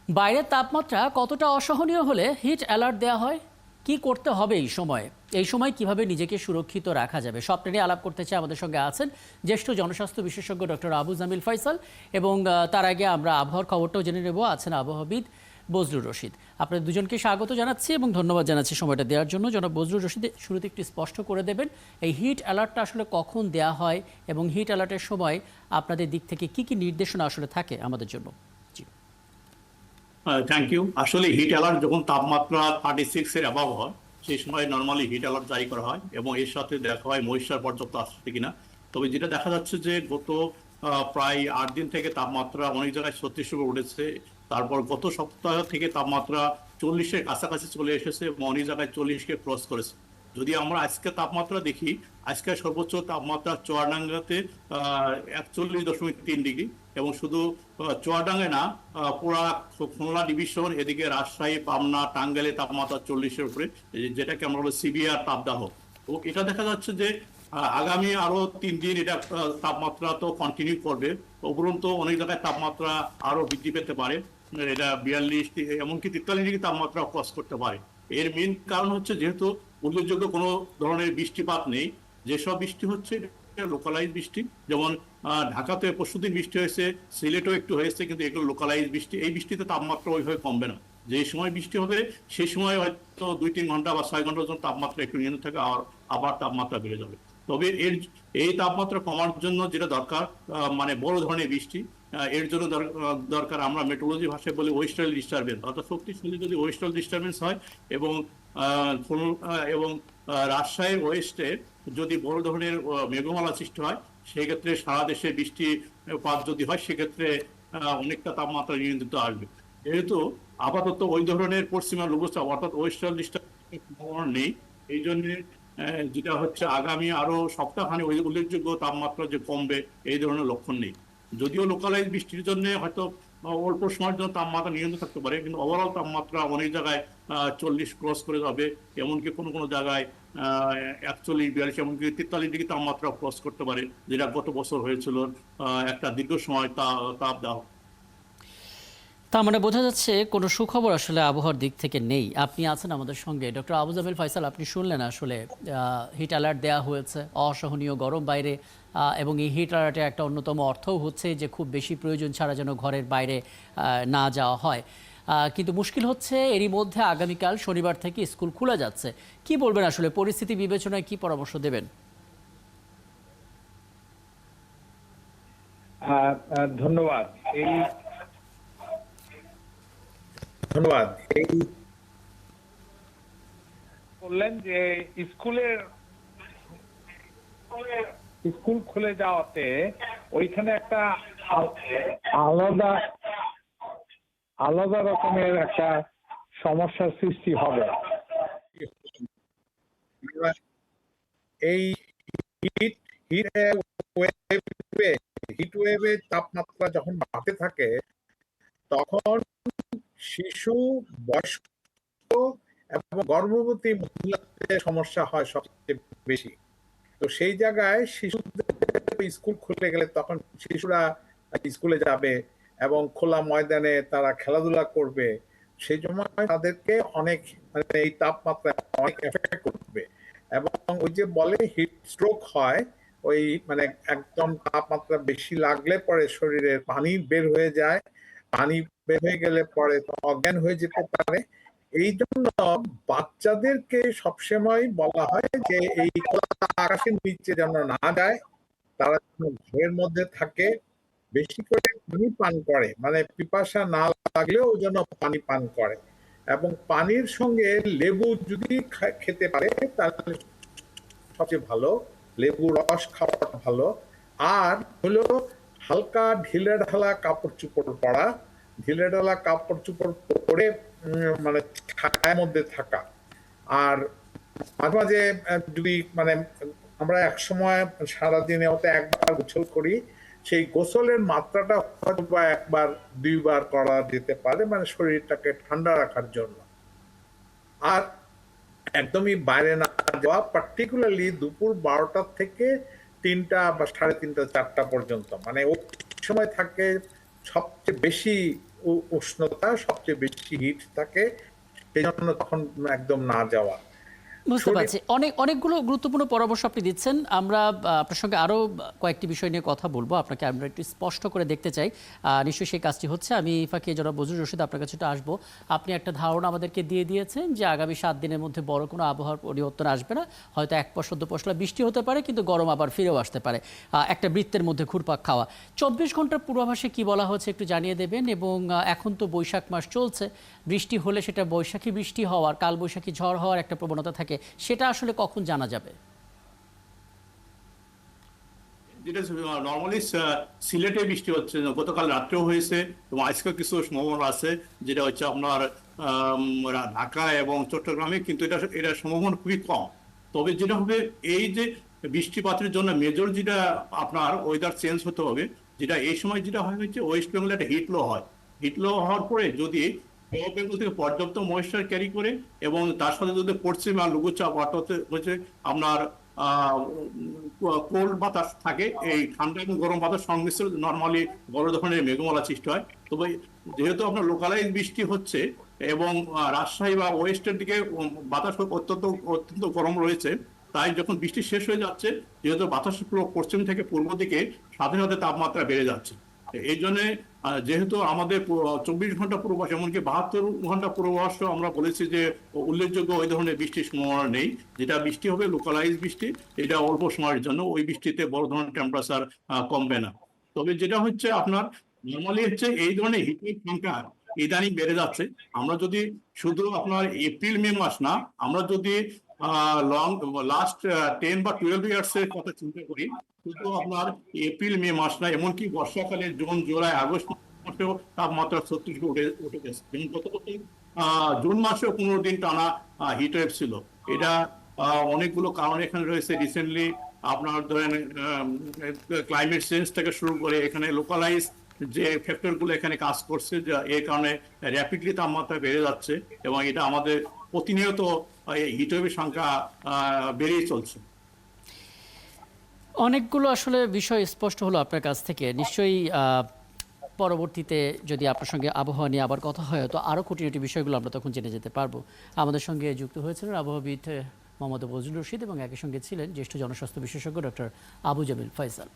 বাইরের তাপমাত্রা কতটা অসহনীয় হলে হিট অ্যালার্ট দেওয়া হয়? কি করতে হবে এই সময় কিভাবে নিজেকে সুরক্ষিত রাখা যাবে, সব নিয়ে আলাপ করতে চাই। আমাদের সঙ্গে আছেন জ্যেষ্ঠ জনস্বাস্থ্য বিশেষজ্ঞ ডক্টর আবু জামিল ফয়সাল, এবং তার আগে আমরা আবহাওয়ার খবরটাও জেনে নেব। আছেন আবহাওয়াবিদ বজলুর রশিদ। আপনাদের দুজনকে স্বাগত জানাচ্ছি এবং ধন্যবাদ জানাচ্ছি সময়টা দেওয়ার জন্য। জনাব বজলুর রশিদ, শুরুতে একটু স্পষ্ট করে দেবেন এই হিট অ্যালার্টটা আসলে কখন দেওয়া হয় এবং হিট অ্যালার্টের সময় আপনাদের দিক থেকে কি কি নির্দেশনা আসলে থাকে আমাদের জন্য? জি। Thank you. আসলে হিট অ্যালার্ট যখন তাপমাত্রা 36 এর অ্যাবাভ হয় সেই সময় নর্মালি হিট অ্যালার্ট জারি করা হয় এবং এর সাথে দেখা হয় ময়েশ্চার পর্যাপ্ত আসছে কিনা। তবে যেটা দেখা যাচ্ছে যে গত প্রায় 8 দিন থেকে তাপমাত্রা অনেক জায়গায় 36 উপরে উঠেছে। তারপর গত সপ্তাহ থেকে তাপমাত্রা 40-এর কাছাকাছি চলে এসেছে এবং অনেক জায়গায় 40-কে ক্রস করেছে। যদি আমরা আজকে তাপমাত্রা দেখি, আজকে সর্বোচ্চ তাপমাত্রা চুয়াডাঙ্গাতে 41.3 ডিগ্রি, এবং শুধু চুয়াডাঙ্গায় না, পুরা খুলনা ডিভিশন, এদিকে রাজশাহী, পাবনা, টাঙ্গাইলে তাপমাত্রা 40-এর উপরে, যেটাকে আমরা বলি সিভিয়ার তাপদাহ। তো এটা দেখা যাচ্ছে যে আগামী আরো 3 দিন এটা তাপমাত্রা তো কন্টিনিউ করবে। উপরন্তু অনেক জায়গায় তাপমাত্রা আরো বৃদ্ধি পেতে পারে। এটা 42, এমনকি 43 ডিগ্রি তাপমাত্রা ক্রস করতে পারে। এর মেন কারণ হচ্ছে যেহেতু উল্লেখযোগ্য কোনো ধরনের বৃষ্টিপাত নেই, যেসব বৃষ্টি হচ্ছে লোকালাইজ বৃষ্টি। যেমন ঢাকাতে পরশুদিন বৃষ্টি হয়েছে, সিলেটেও একটু হয়েছে, কিন্তু এগুলো লোকালাইজ বৃষ্টি। এই বৃষ্টিতে তাপমাত্রা ওইভাবে কমবে না। যে সময় বৃষ্টি হবে সেই সময় হয়তো 2-3 ঘন্টা বা 6 ঘন্টার জন্য তাপমাত্রা একটু নিয়ন্ত্রণ থাকে, আর আবার তাপমাত্রা বেড়ে যাবে। তবে এই তাপমাত্রা কমার জন্য যেটা দরকার, মানে বড় ধরনের বৃষ্টি, এর জন্য দরকার, আমরা মেট্রোলজি ভাষায় বলি ওয়েস্টার্ন ডিস্টারবেন্স, অর্থাৎ শক্তিশালী যদি ওয়েস্টার্ন ডিস্টারবেন্স হয় এবং এবং রাজশাহীর ওয়েস্টে যদি বড় ধরনের মেঘমালা সৃষ্টি হয়, সেক্ষেত্রে সারা দেশে বৃষ্টিপাত যদি হয় সেক্ষেত্রে অনেকটা তাপমাত্রা নিয়ন্ত্রিত আসবে। যেহেতু আপাতত ওই ধরনের পশ্চিমা লঘুচাপ অর্থাৎ ওয়েস্টার্ন ডিস্টার্বেন্স নেই, এই জন্য যেটা হচ্ছে আগামী আরো সপ্তাহখানে ওই উল্লেখযোগ্য তাপমাত্রা যে কমবে এই ধরনের লক্ষণ নেই। যদিও লোকালাইজ বৃষ্টির জন্য হয়তো অল্প সময়ের জন্য তাপমাত্রা নিয়ন্ত্রণ থাকতে পারে, কিন্তু ওভারঅল তাপমাত্রা অনেক জায়গায় 40 ক্রস করে যাবে, এমনকি কোনো কোনো জায়গায় 41, 42, এমনকি 43 ডিগ্রি তাপমাত্রা ক্রস করতে পারে, যেটা গত বছর হয়েছিল একটা দীর্ঘ সময় তাপ দাও। তার মানে বোঝা যাচ্ছে কোনো সুখবর আসলে আবহাওয়ার দিক থেকে নেই। আপনি আছেন আমাদের সঙ্গে ডক্টর আবু জামিল ফয়সাল, আপনি শুনলেন আসলে হিট অ্যালার্ট দেওয়া হয়েছে, অসহনীয় গরম বাইরে, এবং এই হিট অ্যালার্টের একটা অন্যতম অর্থও হচ্ছে যে খুব বেশি প্রয়োজন ছাড়া যেন ঘরের বাইরে না যাওয়া হয়। কিন্তু মুশকিল হচ্ছে এরই মধ্যে আগামীকাল শনিবার থেকে স্কুল খোলা যাচ্ছে। কি বলবেন আসলে, পরিস্থিতি বিবেচনায় কি পরামর্শ দেবেন? ধন্যবাদ। ধন্যবাদ। এই বললেন যে স্কুল খুলে যাওয়াতে ওইখানে একটা আলাদা আলাদা রকমের একটা সমস্যার সৃষ্টি হবে। এই হিট হিট ওয়েভে তাপমাত্রা যখন বাড়তে থাকে তখন শিশু, বয়স্ক এবং গর্ভবতী মহিলাদের সমস্যা হয় সবচেয়ে বেশি। তো সেই জায়গায় শিশুদের স্কুল খুলে গেলে তখন শিশুরা স্কুলে যাবে এবং খোলা ময়দানে তারা খেলাধুলা করবে, সেই সময় তাদেরকে অনেক মানে এই তাপমাত্রা অনেক এফেক্ট করবে এবং ওই যে বলে হিট স্ট্রোক হয়, ওই মানে একদম তাপমাত্রা বেশি লাগলে পরে শরীরের পানি বের হয়ে যায়, পানি বের হয়ে গেলে পরে অজ্ঞান হয়ে যেতে পারে। এই জন্য বাচ্চাদেরকে সবসময় বলা হয় যে এই খোলা আকাশের নিচে যেন না যায়, তারা ঘরের মধ্যে থাকে, বেশি করে পানি পান করে, মানে পিপাসা না লাগলেও যেন পানি পান করে, এবং পানির সঙ্গে লেবু যদি খেতে পারে তাহলে সবচেয়ে ভালো, লেবু রস খাওয়াটা ভালো। আর হলো হালকা ঢিলে ঢালা কাপড় চোপড় পরা, ঢিলে ঢালা কাপড় চোপড় পরে মানে ছায়ার মধ্যে থাকা। আর মাঝে মাঝে যদি মানে আমরা এক সময় সারাদিনে হয়তো একবার গোসল করি, সেই গোসলের মাত্রাটা হয়তো বা একবার 2বার করা যেতে পারে, মানে শরীরটাকে ঠান্ডা রাখার জন্য। আর একদমই বাইরে না যাওয়া, পার্টিকুলারলি দুপুর 12টা থেকে 3টা বা 3:30, 4টা পর্যন্ত, মানে ওই সময় থাকে সবচেয়ে বেশি উষ্ণতা, সবচেয়ে বেশি হিট থাকে, সেই জন্য তখন একদম না যাওয়া। বুঝতে পারছি। অনেকগুলো গুরুত্বপূর্ণ পরামর্শ আপনি দিচ্ছেন। আমরা আপনার সঙ্গে আরও কয়েকটি বিষয় নিয়ে কথা বলবো। আপনাকে আমরা একটু স্পষ্ট করে দেখতে চাই। নিশ্চয়ই সেই কাজটি হচ্ছে। আমি ফাঁকে জনাব বজলুর রশিদ আপনার কাছে একটু আসবো। আপনি একটা ধারণা আমাদেরকে দিয়ে দিয়েছেন যে আগামী 7 দিনের মধ্যে বড় কোনো আবহাওয়ার পরিবর্তন আসবে না। হয়তো এক পশলা দুপশলা বৃষ্টি হতে পারে, কিন্তু গরম আবার ফিরেও আসতে পারে। একটা বৃত্তের মধ্যে ঘুরপাক খাওয়া। 24 ঘন্টার পূর্বাভাসে কি বলা হচ্ছে একটু জানিয়ে দেবেন। এবং এখন তো বৈশাখ মাস চলছে, বৃষ্টি হলে সেটা বৈশাখী বৃষ্টি হওয়ার, কালবৈশাখী ঝড় হওয়ার একটা প্রবণতা থাকে, সেটা আসলে কখন জানা যাবে? যেটা নর্মালি সিলেটে বৃষ্টি হচ্ছে, গতকাল রাত্রেও হয়েছে এবং আজকে কিছু সম্ভাবনা আছে, যেটা হচ্ছে আপনার ঢাকা এবং চট্টগ্রামে, কিন্তু এটা সম্ভাবনা খুবই কম। তবে যেটা হবে, এই যে বৃষ্টিপাতের জন্য মেজর যেটা আপনার ওয়েদার চেঞ্জ হতে হবে, যেটা এই সময় যেটা হয় হচ্ছে ওয়েস্ট বেঙ্গলে একটা হিট লো হয়। হিট লো হওয়ার পরে যদি বেঙ্গল থেকে পর্যাপ্ত ময়েশ্চার ক্যারি করে এবং তার সাথে যদি পশ্চিম আর লঘুচাপ অর্থাৎ হচ্ছে আপনার কোল্ড বাতাস থাকে, এই ঠান্ডা এবং গরম বাতাস সংমিশ্রণ নর্মালি বড় ধরনের মেঘমালা সৃষ্টি হয়। তবে যেহেতু আপনার লোকালাইজ বৃষ্টি হচ্ছে এবং রাজশাহী বা ওয়েস্টের দিকে বাতাস অত্যন্ত গরম রয়েছে, তাই যখন বৃষ্টি শেষ হয়ে যাচ্ছে, যেহেতু বাতাস পশ্চিম থেকে পূর্ব দিকে সাথে সাথে তাপমাত্রা বেড়ে যাচ্ছে। এই জন্য যেহেতু আমাদের 24 ঘন্টা পূর্বাভাস, এমনকি 72 ঘন্টা পূর্বাভাস আমরা বলেছি যে উল্লেখযোগ্য ওই ধরনের বৃষ্টির সম্ভাবনা নেই। যেটা বৃষ্টি হবে লোকালাইজ বৃষ্টি, এটা অল্প সময়ের জন্য, ওই বৃষ্টিতে বড় ধরনের টেম্পারেচার কমবে না। তবে যেটা হচ্ছে আপনার নর্মালি হচ্ছে এই ধরনের হিটের সংখ্যা ইদানিং বেড়ে যাচ্ছে। আমরা যদি শুধু আপনার এপ্রিল মে মাস না, আমরা যদি লাস্ট 10 বা 12 ইয়ার্স এর কথা চিন্তা করি, শুধু আপনার এপ্রিল মে মাস না, এমনকি বর্ষাকালে জুন জুলাই আগস্ট মাসেও তাপমাত্রা 36 উঠে গেছে। যেমন গত বছর জুন মাসেও 15 দিন টানা হিট ওয়েভ ছিল। এটা অনেকগুলো কারণ এখানে রয়েছে। রিসেন্টলি আপনার ধরেন ক্লাইমেট চেঞ্জ থেকে শুরু করে এখানে লোকালাইজ যে ফ্যাক্টর গুলো এখানে কাজ করছে, যে এই কারণে র্যাপিডলি তাপমাত্রা বেড়ে যাচ্ছে এবং এটা আমাদের প্রতিনিয়ত হিটওয়েভের সংখ্যা বেড়েই চলছে। অনেকগুলো আসলে বিষয় স্পষ্ট হলো আপনার কাছ থেকে। নিশ্চয়ই পরবর্তীতে যদি আপনার সঙ্গে আবহাওয়া নিয়ে আবার কথা হয়, তো আরও খুঁটিনাটি বিষয়গুলো আমরা তখন জেনে যেতে পারবো। আমাদের সঙ্গে যুক্ত হয়েছিলেন আবহাওয়াবিদ মোহাম্মদ বজলুর রশিদ এবং একই সঙ্গে ছিলেন জ্যেষ্ঠ জনস্বাস্থ্য বিশেষজ্ঞ ডক্টর আবু জামিল ফয়সাল।